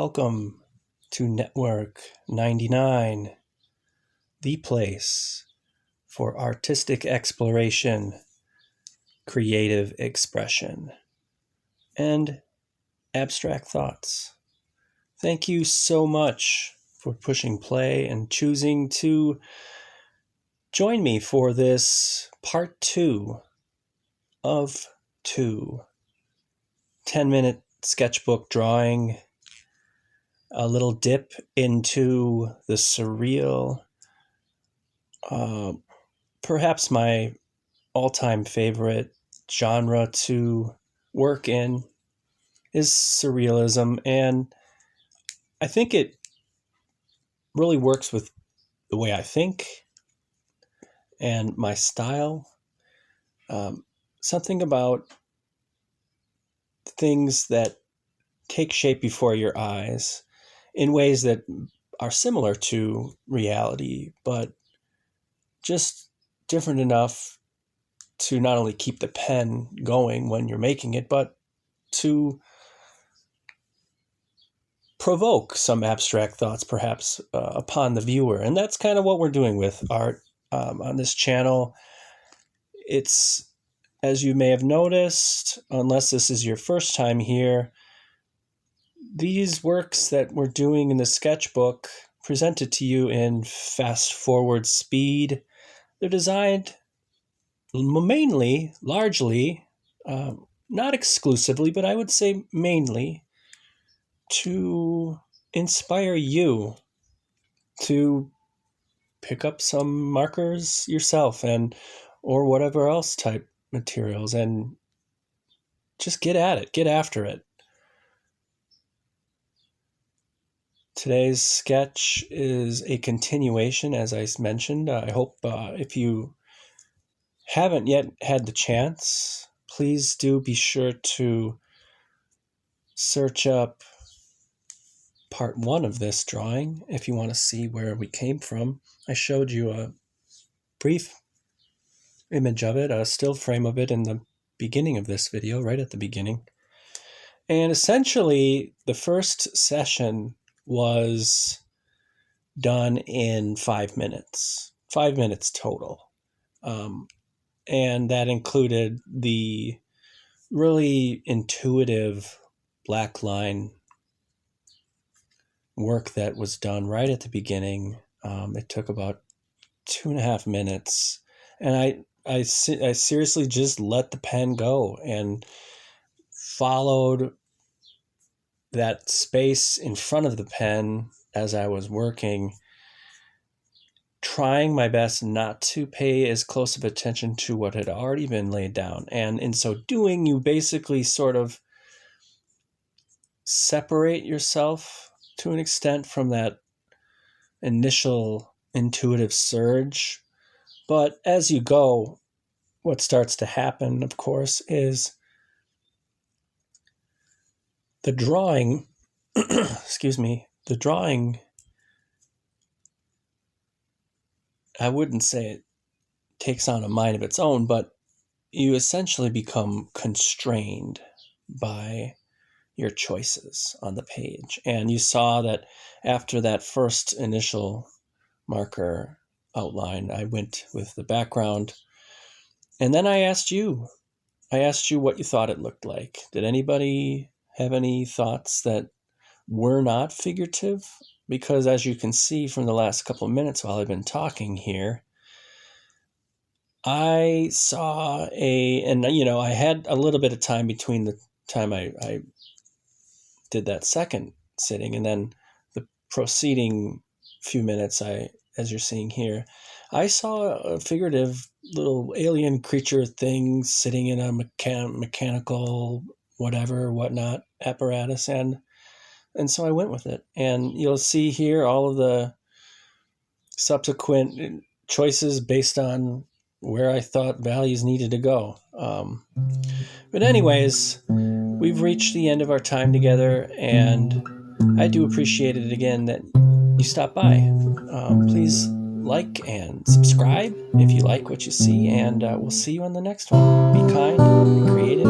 welcome to Network 99, the place for artistic exploration, creative expression, and abstract thoughts. Thank you so much for pushing play and choosing to join me for this part 2 of 2 10-minute sketchbook drawing, a little dip into the surreal. Perhaps my all-time favorite genre to work in is surrealism, and I think it really works with the way I think and my style. Something about things that take shape before your eyes in ways that are similar to reality, but just different enough to not only keep the pen going when you're making it, but to provoke some abstract thoughts, perhaps, upon the viewer. And that's kind of what we're doing with art on this channel. It's, as you may have noticed, unless this is your first time here, these works that we're doing in the sketchbook presented to you in fast-forward speed. They're designed mainly, largely, not exclusively, but I would say mainly, to inspire you to pick up some markers yourself or whatever else type materials and just get at it, get after it. Today's sketch is a continuation, as I mentioned. I hope if you haven't yet had the chance, please do be sure to search up part 1 of this drawing if you want to see where we came from. I showed you a brief image of it, a still frame of it in the beginning of this video, right at the beginning. And essentially, the first session was done in 5 minutes. 5 minutes total. And that included the really intuitive black line work that was done right at the beginning. It took about 2.5 minutes. And I seriously just let the pen go and followed that space in front of the pen as I was working, trying my best not to pay as close of attention to what had already been laid down. And in so doing, you basically sort of separate yourself to an extent from that initial intuitive surge. But as you go, what starts to happen, of course, is the drawing, the drawing, I wouldn't say it takes on a mind of its own, but you essentially become constrained by your choices on the page. And you saw that after that first initial marker outline, I went with the background. And then I asked you what you thought it looked like. Did anybody have any thoughts that were not figurative? Because as you can see from the last couple of minutes while I've been talking here, I saw I had a little bit of time between the time I did that second sitting and then the preceding few minutes, as you're seeing here, I saw a figurative little alien creature thing sitting in a mechanical whatnot apparatus, and so I went with it. And you'll see here all of the subsequent choices based on where I thought values needed to go. But anyways, we've reached the end of our time together, and I do appreciate it again that you stopped by. Please like and subscribe if you like what you see, and we'll see you on the next one. Be kind, be creative,